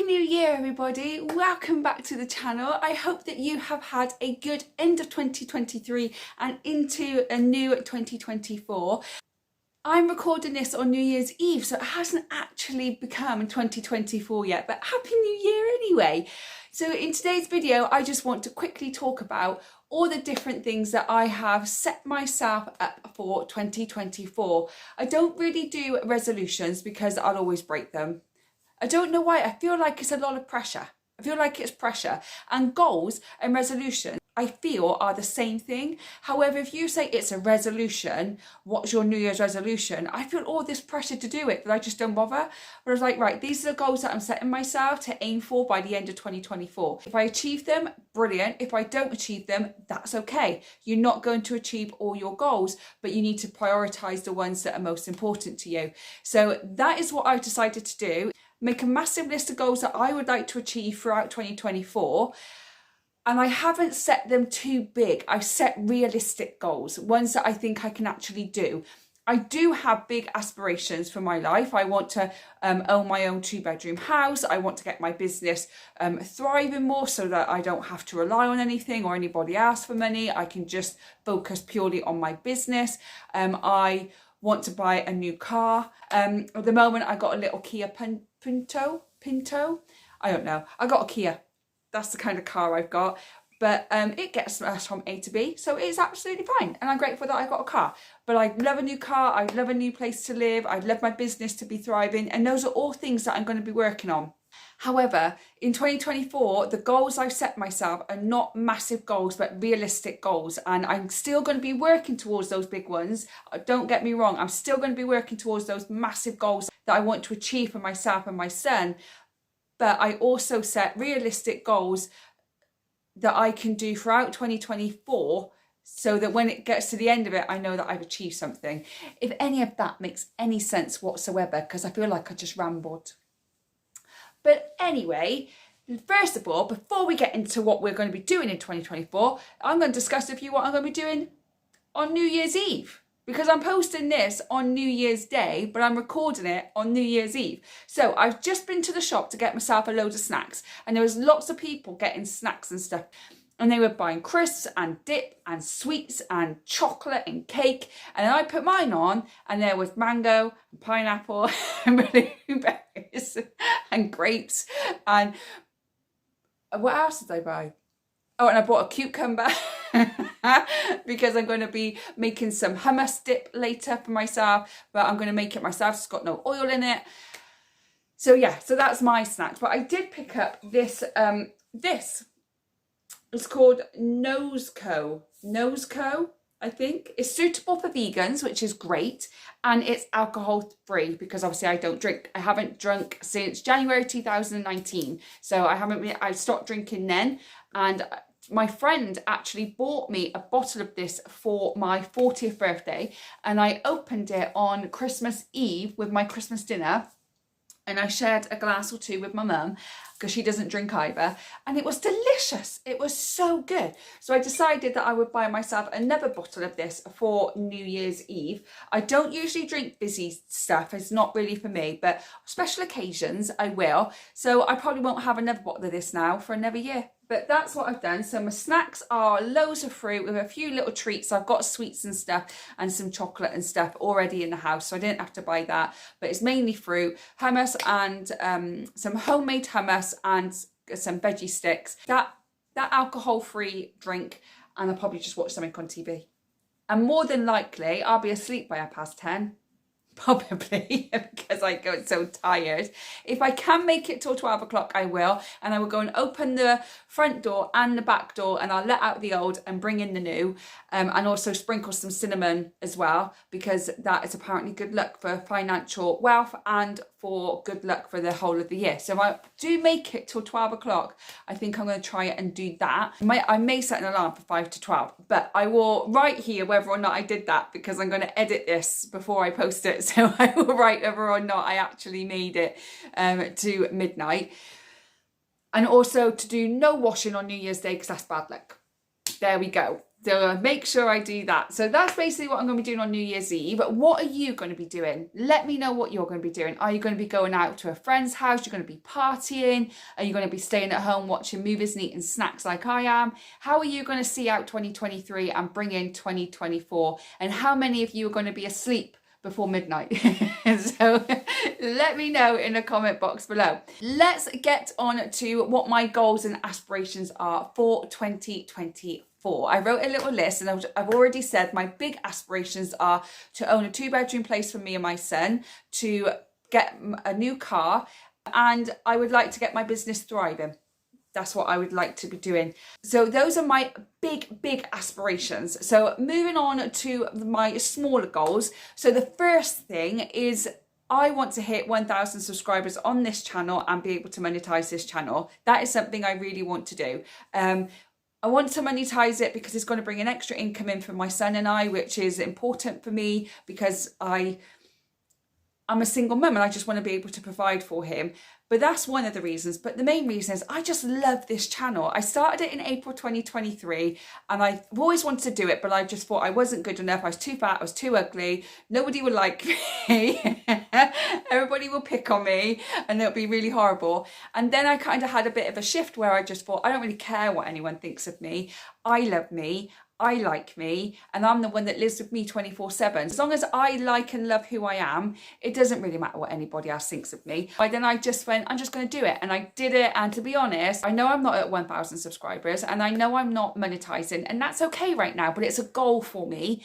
Happy New Year everybody, welcome back to the channel. I hope that you have had a good end of 2023 and into a new 2024. I'm recording this on New Year's Eve, so it hasn't actually become 2024 yet, but Happy New Year anyway. So in today's video, I just want to quickly talk about all the different things that I have set myself up for 2024. I don't really do resolutions because I'll always break them. I don't know why, I feel like it's a lot of pressure. I feel like it's pressure, and goals and resolutions I feel are the same thing. However, if you say it's a resolution, what's your New Year's resolution? I feel all this pressure to do it that I just don't bother. Whereas like, right, these are the goals that I'm setting myself to aim for by the end of 2024. If I achieve them, brilliant. If I don't achieve them, that's okay. You're not going to achieve all your goals, but you need to prioritize the ones that are most important to you. So that is what I've decided to do. Make a massive list of goals that I would like to achieve throughout 2024. And I haven't set them too big. I've set realistic goals, ones that I think I can actually do. I do have big aspirations for my life. I want to own my own 2-bedroom house. I want to get my business thriving more so that I don't have to rely on anything or anybody else for money. I can just focus purely on my business. I want to buy a new car. At the moment, I got a little Kia Pinto. I don't know. I got a Kia. That's the kind of car I've got. But it gets us from A to B, so it's absolutely fine. And I'm grateful that I got a car. But I love a new car. I love a new place to live. I love my business to be thriving. And those are all things that I'm going to be working on. However, in 2024, the goals I've set myself are not massive goals, but realistic goals. And I'm still going to be working towards those big ones. Don't get me wrong. I'm still going to be working towards those massive goals that I want to achieve for myself and my son. But I also set realistic goals that I can do throughout 2024 so that when it gets to the end of it, I know that I've achieved something. If any of that makes any sense whatsoever, because I feel like I just rambled. But anyway, first of all, before we get into what we're going to be doing in 2024, I'm going to discuss with you what I'm going to be doing on New Year's Eve. Because I'm posting this on New Year's Day, but I'm recording it on New Year's Eve. So I've just been to the shop to get myself a load of snacks. And there was lots of people getting snacks and stuff. And they were buying crisps and dip and sweets and chocolate and cake. And then I put mine on and there was mango and pineapple and blueberries and grapes. And what else did I buy? Oh, and I bought a cucumber because I'm going to be making some hummus dip later for myself, but I'm going to make it myself. It's got no oil in it. So yeah, so that's my snacks. But I did pick up this, it's called Noseco, I think. It's suitable for vegans, which is great. And it's alcohol free because obviously I don't drink. I haven't drunk since January 2019. So I stopped drinking then. And my friend actually bought me a bottle of this for my 40th birthday. And I opened it on Christmas Eve with my Christmas dinner. And I shared a glass or two with my mum because she doesn't drink either. And it was delicious. It was so good. So I decided that I would buy myself another bottle of this for New Year's Eve. I don't usually drink fizzy stuff. It's not really for me. But special occasions, I will. So I probably won't have another bottle of this now for another year. But that's what I've done. So my snacks are loads of fruit with a few little treats. I've got sweets and stuff and some chocolate and stuff already in the house. So I didn't have to buy that. But it's mainly fruit, hummus and some homemade hummus and some veggie sticks. That alcohol-free drink. And I'll probably just watch something on TV. And more than likely, I'll be asleep by 10:30. Probably because I get so tired. If I can make it till 12 o'clock, I will. And I will go and open the front door and the back door and I'll let out the old and bring in the new. And also sprinkle some cinnamon as well, because that is apparently good luck for financial wealth and for good luck for the whole of the year. So if I do make it till 12 o'clock, I think I'm going to try it and do that. I may set an alarm for 5 to 12, but I will write here whether or not I did that because I'm going to edit this before I post it. So I will write whether or not I actually made it to midnight. And also to do no washing on New Year's Day because that's bad luck. There we go. So make sure I do that. So that's basically what I'm going to be doing on New Year's Eve. But what are you going to be doing? Let me know what you're going to be doing. Are you going to be going out to a friend's house? You're going to be partying? Are you going to be staying at home watching movies and eating snacks like I am? How are you going to see out 2023 and bring in 2024? And how many of you are going to be asleep before midnight? So let me know in the comment box below. Let's get on to what my goals and aspirations are for 2024. I wrote a little list, and I've already said my big aspirations are to own a 2-bedroom place for me and my son, to get a new car, and I would like to get my business thriving. That's what I would like to be doing. So those are my big aspirations. So moving on to my smaller goals. So the first thing is I want to hit 1,000 subscribers on this channel and be able to monetize this channel. That is something I really want to do. I want to monetize it because it's going to bring an extra income in for my son and I, which is important for me because I'm a single mum and I just want to be able to provide for him. But that's one of the reasons. But the main reason is I just love this channel. I started it in April 2023 and I've always wanted to do it, but I just thought I wasn't good enough. I was too fat, I was too ugly. Nobody would like me. Everybody will pick on me and it'll be really horrible. And then I kind of had a bit of a shift where I just thought, I don't really care what anyone thinks of me. I love me. I like me, and I'm the one that lives with me 24/7. As long as I like and love who I am, it doesn't really matter what anybody else thinks of me. But then I just went, I'm just going to do it. And I did it. And to be honest, I know I'm not at 1,000 subscribers and I know I'm not monetizing, and that's okay right now, but it's a goal for me.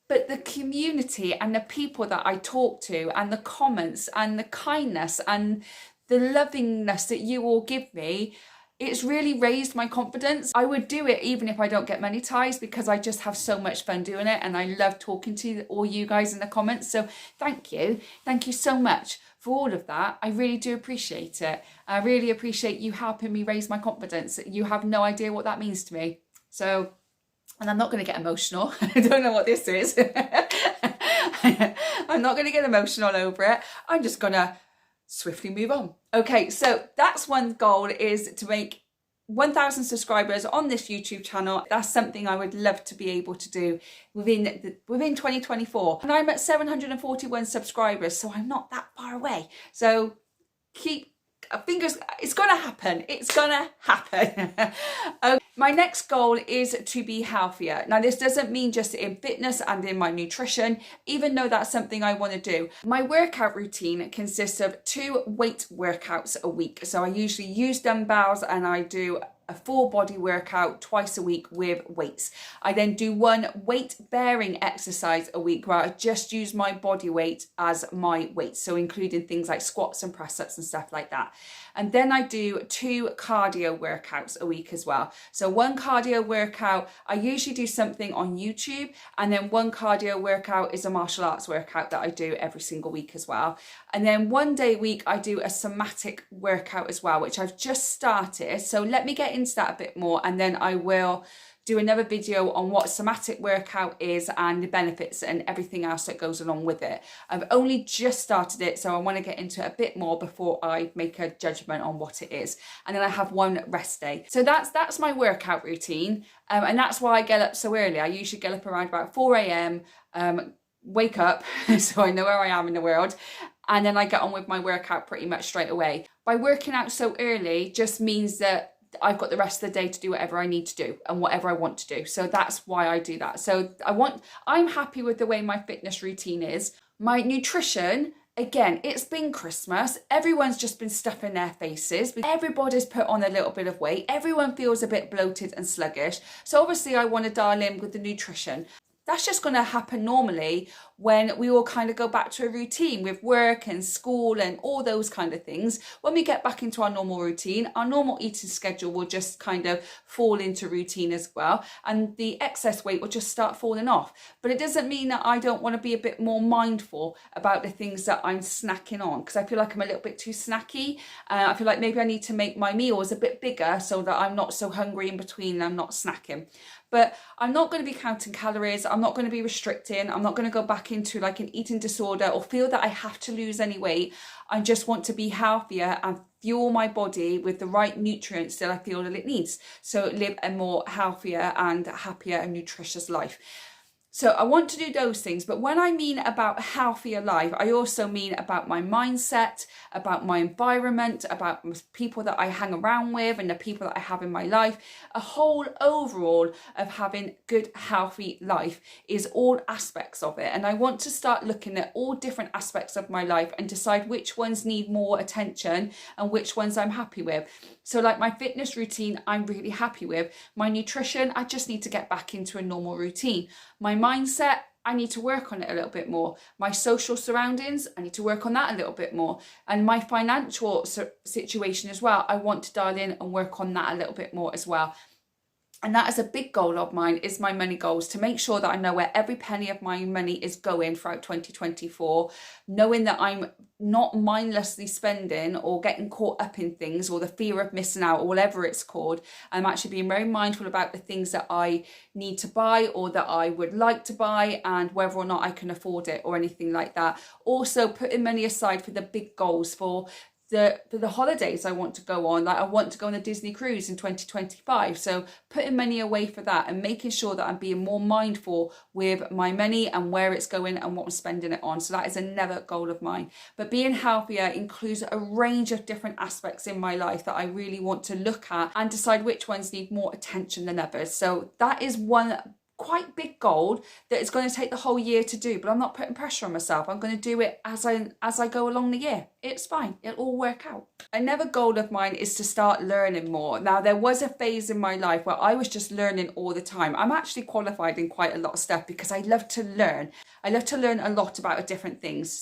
But the community and the people that I talk to and the comments and the kindness and the lovingness that you all give me, it's really raised my confidence. I would do it even if I don't get monetized because I just have so much fun doing it and I love talking to all you guys in the comments. So thank you. Thank you so much for all of that. I really do appreciate it. I really appreciate you helping me raise my confidence. You have no idea what that means to me. So, and I'm not going to get emotional. I don't know what this is. I'm not going to get emotional over it. I'm just going to swiftly move on. Okay, so that's one goal, is to make 1,000 subscribers on this YouTube channel. That's something I would love to be able to do within 2024. And I'm at 741 subscribers, so I'm not that far away. So keep fingers, it's gonna happen. It's gonna happen. My next goal is to be healthier. Now, this doesn't mean just in fitness and in my nutrition, even though that's something I want to do. My workout routine consists of 2 weight workouts a week. So I usually use dumbbells and I do a full body workout twice a week with weights. I then do 1 weight bearing exercise a week where I just use my body weight as my weight. So including things like squats and press ups and stuff like that. And then I do 2 cardio workouts a week as well. So 1 cardio workout, I usually do something on YouTube, and then 1 cardio workout is a martial arts workout that I do every single week as well. And then 1 day a week, I do a somatic workout as well, which I've just started. So let me get into that a bit more, and then I will do another video on what somatic workout is and the benefits and everything else that goes along with it. I've only just started it, so I want to get into it a bit more before I make a judgment on what it is. And then I have 1 rest day. So that's my workout routine, and that's why I get up so early. I usually get up around about 4 a.m, wake up so I know where I am in the world, and then I get on with my workout pretty much straight away. By working out so early just means that I've got the rest of the day to do whatever I need to do and whatever I want to do. So that's why I do that. So I'm happy with the way my fitness routine is. My nutrition, again, it's been Christmas. Everyone's just been stuffing their faces. Everybody's put on a little bit of weight. Everyone feels a bit bloated and sluggish. So obviously I want to dial in with the nutrition. That's just going to happen normally when we all kind of go back to a routine with work and school and all those kind of things. When we get back into our normal routine, our normal eating schedule will just kind of fall into routine as well. And the excess weight will just start falling off. But it doesn't mean that I don't want to be a bit more mindful about the things that I'm snacking on, because I feel like I'm a little bit too snacky. I feel like maybe I need to make my meals a bit bigger so that I'm not so hungry in between and I'm not snacking. But I'm not going to be counting calories. I'm not going to be restricting. I'm not going to go back back into like an eating disorder or feel that I have to lose any weight. I just want to be healthier and fuel my body with the right nutrients that I feel that it needs. So live a more healthier and happier and nutritious life. So I want to do those things, but when I mean about healthier life, I also mean about my mindset, about my environment, about people that I hang around with and the people that I have in my life. A whole overall of having good, healthy life is all aspects of it. And I want to start looking at all different aspects of my life and decide which ones need more attention and which ones I'm happy with. So like my fitness routine, I'm really happy with. My nutrition, I just need to get back into a normal routine. My mindset, I need to work on it a little bit more. My social surroundings, I need to work on that a little bit more. And my financial situation as well, I want to dial in and work on that a little bit more as well. And that is a big goal of mine, is my money goals, to make sure that I know where every penny of my money is going throughout 2024, knowing that I'm not mindlessly spending or getting caught up in things or the fear of missing out or whatever it's called. I'm actually being very mindful about the things that I need to buy or that I would like to buy and whether or not I can afford it or anything like that. Also putting money aside for the big goals, for the holidays I want to go on. Like I want to go on a Disney cruise in 2025, so putting money away for that and making sure that I'm being more mindful with my money and where it's going and what I'm spending it on. So that is another goal of mine. But being healthier includes a range of different aspects in my life that I really want to look at and decide which ones need more attention than others. So that is one quite big goal that it's going to take the whole year to do, but I'm not putting pressure on myself. I'm going to do it as I go along the year. It's fine, it'll all work out. Another goal of mine is to start learning more. Now, there was a phase in my life where I was just learning all the time. I'm actually qualified in quite a lot of stuff because I love to learn. I love to learn a lot about different things.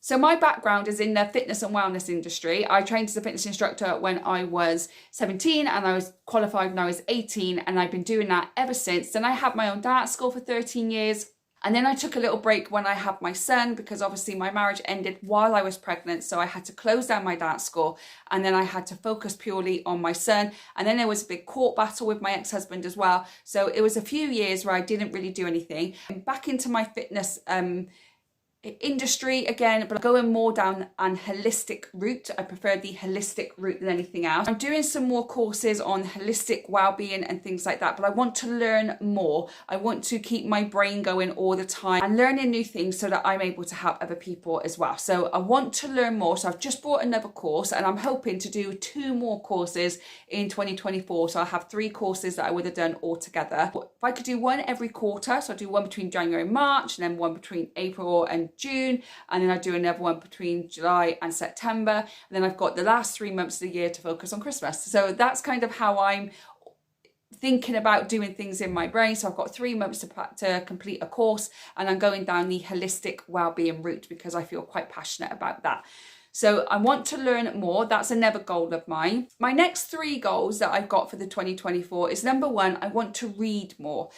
So my background is in the fitness and wellness industry. I trained as a fitness instructor when I was 17 and I was qualified when I was 18, and I've been doing that ever since. Then I had my own dance school for 13 years. And then I took a little break when I had my son, because obviously my marriage ended while I was pregnant. So I had to close down my dance school and then I had to focus purely on my son. And then there was a big court battle with my ex-husband as well. So it was a few years where I didn't really do anything. Back into my fitness industry again, but going more down an holistic route. I prefer the holistic route than anything else. I'm doing some more courses on holistic well-being and things like that, but I want to learn more. I want to keep my brain going all the time and learning new things so that I'm able to help other people as well. So I want to learn more. So I've just bought another course and I'm hoping to do 2 more courses in 2024. So I have 3 courses that I would have done all together. If I could do one every quarter, so I do one between January and March, and then one between April and June, and then I do another one between July and September, and then I've got the last 3 months of the year to focus on Christmas. So that's kind of how I'm thinking about doing things in my brain. So I've got 3 months to complete a course, and I'm going down the holistic well-being route because I feel quite passionate about that. So I want to learn more. That's another goal of mine. My next 3 goals that I've got for the 2024 is, number 1, I want to read more.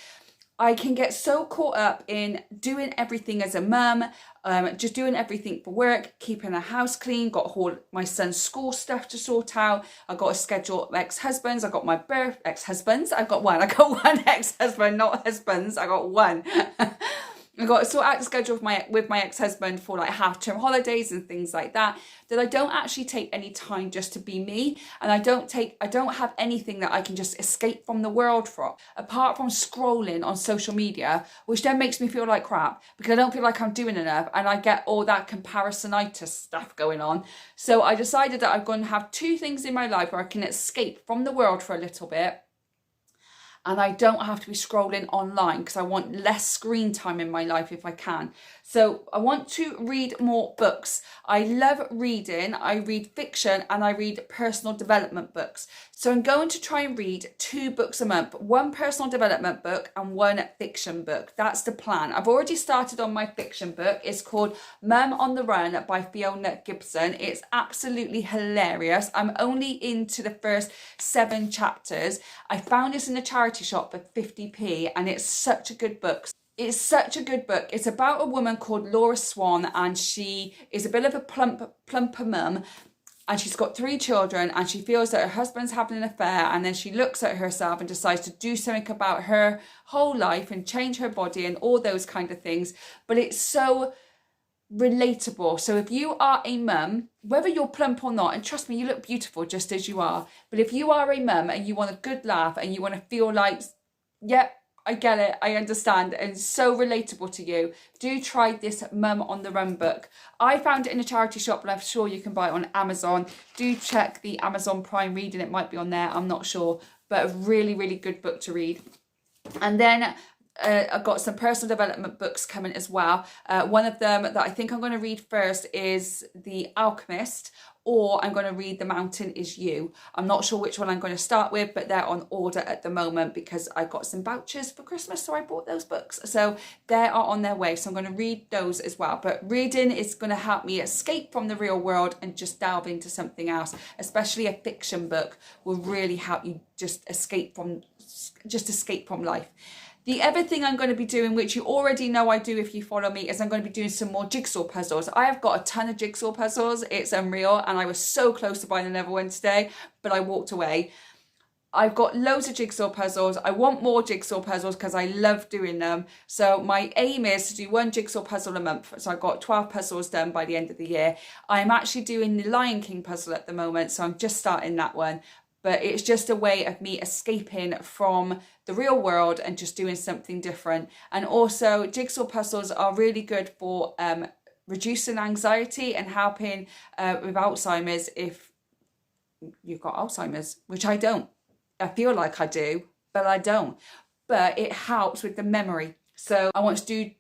I can get so caught up in doing everything as a mum, just doing everything for work, keeping the house clean, got all my son's school stuff to sort out. I've got a schedule of ex-husbands. I've got my ex-husbands. I've got one. I got one ex-husband, not husbands. I got one. I've got to sort out the schedule with my ex-husband for like half-term holidays and things like that, that I don't actually take any time just to be me. And I don't have anything that I can just escape from the world from, apart from scrolling on social media, which then makes me feel like crap because I don't feel like I'm doing enough and I get all that comparisonitis stuff going on. So I decided that I'm going to have 2 things in my life where I can escape from the world for a little bit. And I don't have to be scrolling online because I want less screen time in my life if I can. So I want to read more books. I love reading. I read fiction and I read personal development books. So I'm going to try and read 2 books a month, 1 personal development book and 1 fiction book. That's the plan. I've already started on my fiction book. It's called Mum on the Run by Fiona Gibson. It's absolutely hilarious. I'm only into the first 7 chapters. I found this in a charity shop for 50p and it's such a good book. It's such a good book. It's about a woman called Laura Swan and she is a bit of a plumper mum, and she's got 3 children, and she feels that her husband's having an affair, and then she looks at herself and decides to do something about her whole life and change her body and all those kind of things. But it's so relatable. So if you are a mum, whether you're plump or not, and trust me, you look beautiful just as you are, but if you are a mum and you want a good laugh and you want to feel like, yep, I get it, I understand, and so relatable to you, do try this Mum on the Run book. I found it in a charity shop, but I'm sure you can buy it on Amazon. Do check the Amazon Prime reading, it might be on there, I'm not sure, but a really, really good book to read. And then I've got some personal development books coming as well. One of them that I think I'm going to read first is The Alchemist, or I'm going to read The Mountain Is You. I'm not sure which one I'm going to start with, but they're on order at the moment because I got some vouchers for Christmas, so I bought those books. So they are on their way, so I'm going to read those as well. But reading is going to help me escape from the real world and just delve into something else, especially a fiction book will really help you just escape from life. The other thing I'm going to be doing, which you already know I do if you follow me, is I'm going to be doing some more jigsaw puzzles. I have got a ton of jigsaw puzzles. It's unreal. And I was so close to buying another one today, but I walked away. I've got loads of jigsaw puzzles. I want more jigsaw puzzles because I love doing them. So my aim is to do 1 jigsaw puzzle a month. So I've got 12 puzzles done by the end of the year. I'm actually doing the Lion King puzzle at the moment, so I'm just starting that one. But it's just a way of me escaping from the real world and just doing something different. And also jigsaw puzzles are really good for reducing anxiety and helping with Alzheimer's if you've got Alzheimer's, which I don't. I feel like I do, but I don't. But it helps with the memory. So I want to do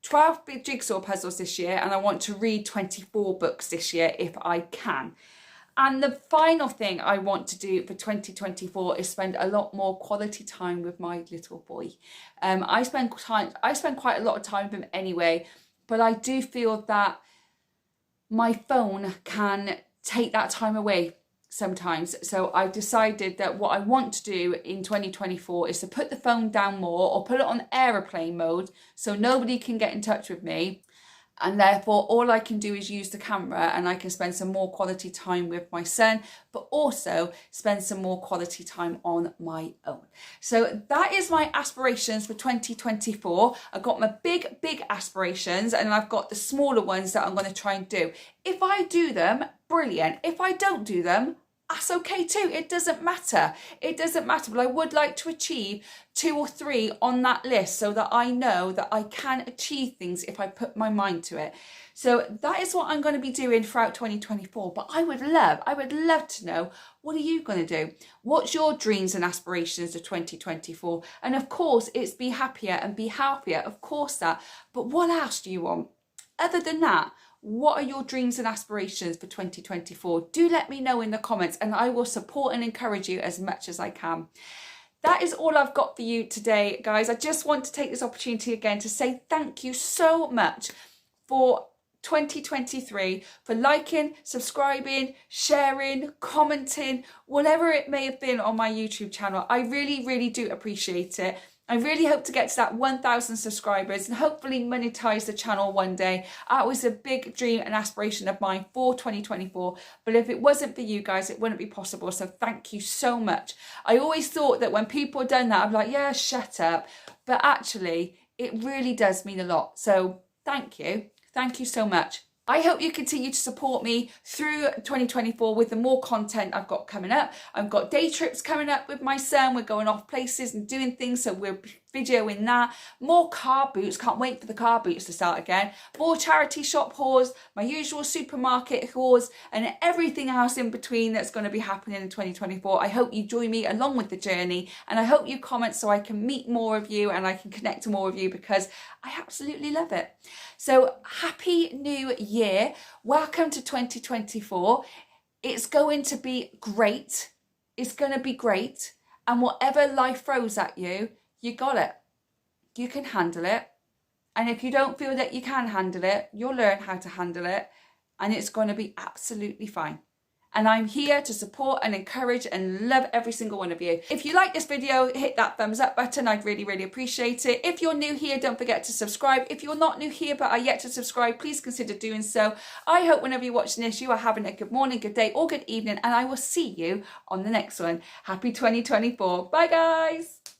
12 big jigsaw puzzles this year, and I want to read 24 books this year if I can. And the final thing I want to do for 2024 is spend a lot more quality time with my little boy. I spend quite a lot of time with him anyway, but I do feel that my phone can take that time away sometimes. So I've decided that what I want to do in 2024 is to put the phone down more, or put it on aeroplane mode so nobody can get in touch with me. And therefore, all I can do is use the camera, and I can spend some more quality time with my son, but also spend some more quality time on my own. So that is my aspirations for 2024. I've got my big, big aspirations, and I've got the smaller ones that I'm going to try and do. If I do them, brilliant. If I don't do them, that's okay too. It doesn't matter. It doesn't matter. But I would like to achieve 2 or 3 on that list so that I know that I can achieve things if I put my mind to it. So that is what I'm going to be doing throughout 2024. But I would love to know, what are you going to do? What's your dreams and aspirations of 2024? And of course, it's be happier and be healthier. Of course that. But what else do you want? Other than that, what are your dreams and aspirations for 2024? Do let me know in the comments, and I will support and encourage you as much as I can. That is all I've got for you today, guys. I just want to take this opportunity again to say thank you so much for 2023, for liking, subscribing, sharing, commenting, whatever it may have been on my YouTube channel. I really, really do appreciate it. I really hope to get to that 1,000 subscribers and hopefully monetize the channel one day. That was a big dream and aspiration of mine for 2024. But if it wasn't for you guys, it wouldn't be possible. So thank you so much. I always thought that when people had done that, I'm like, yeah, shut up. But actually, it really does mean a lot. So thank you. Thank you so much. I hope you continue to support me through 2024 with the more content I've got coming up. I've got day trips coming up with my son. We're going off places and doing things, so we're videoing that. More car boots, can't wait for the car boots to start again. More charity shop hauls, my usual supermarket hauls, and everything else in between that's going to be happening in 2024. I hope you join me along with the journey, and I hope you comment so I can meet more of you and I can connect to more of you, because I absolutely love it. So happy new year. Welcome to 2024. It's going to be great. It's going to be great. And whatever life throws at you, you got it. You can handle it. And if you don't feel that you can handle it, you'll learn how to handle it. And it's going to be absolutely fine. and I'm here to support and encourage and love every single one of you. If you like this video, hit that thumbs up button. I'd really, really appreciate it. If you're new here, don't forget to subscribe. If you're not new here but are yet to subscribe, please consider doing so. I hope whenever you're watching this, you are having a good morning, good day, or good evening, and I will see you on the next one. Happy 2024. Bye, guys.